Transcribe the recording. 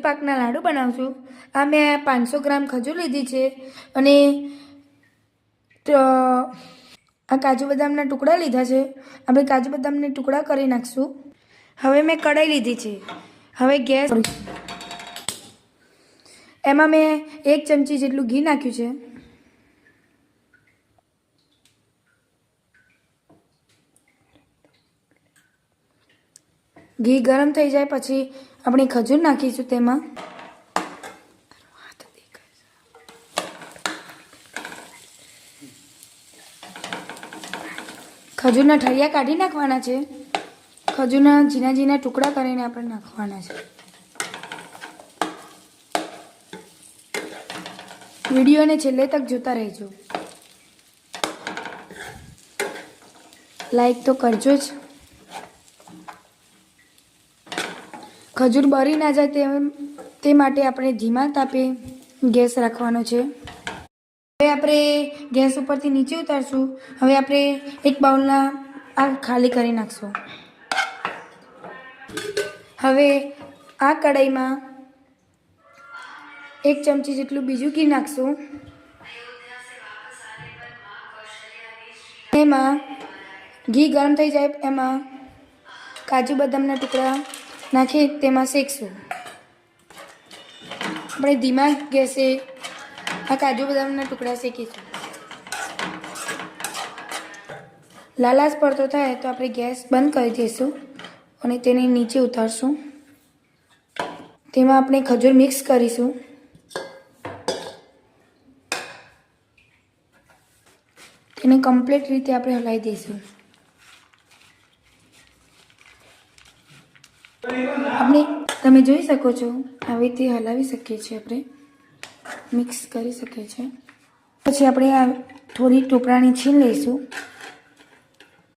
પાકના લાડુ બનાવશું। આ મેં 500 ગ્રામ ખજૂર લીધી છે અને આ કાજુ બદામના ટુકડા લીધા છે। આપણે કાજુ બદામને ટુકડા કરી નાખશું। હવે મેં કઢાઈ લીધી છે। હવે ગેસ એમાં મેં 1 ચમચી જેટલું ઘી નાખ્યું છે। ઘી ગરમ થઈ જાય પછી આપણે ખજૂર નાખીશું। તેમાં ખજૂરના ઠળિયા કાઢી નાખવાના છે। ખજૂરના ઝીણા ઝીણા ટુકડા કરીને આપણે નાખવાના છે। વિડીયોને છેલ્લે તક જોતા રહેજો। લાઈક તો કરજો જ। ખજૂર બળી ના જાય તે માટે આપણે ધીમા તાપે ગેસ રાખવાનો છે। હવે આપણે ગેસ ઉપરથી નીચે ઉતારશું। હવે આપણે એક બાઉલના આ ખાલી કરી નાખશું। હવે આ કઢાઈમાં 1 ચમચી જેટલું બીજું ઘી નાખશું। એમાં ઘી ગરમ થઈ જાય એમાં કાજુ બદામના ટુકડા નાખી તેમાં શેકશું। આપણે ધીમા ગેસે આ કાજુ બદામના ટુકડા શેકીશું। લાલાશ પડતો થાય તો આપણે ગેસ બંધ કરી દઈશું અને તેને નીચે ઉતારશું। તેમાં આપણે ખજૂર મિક્સ કરીશું। તેને કમ્પ્લીટ રીતે આપણે હલાવી દઈશું। આપણે તમે જોઈ શકો છો આવી રીતે હલાવી શકીએ છીએ। આપણે મિક્સ કરી શકીએ છીએ। પછી આપણે આ થોડી ટોપરાની છીણ લઈશું।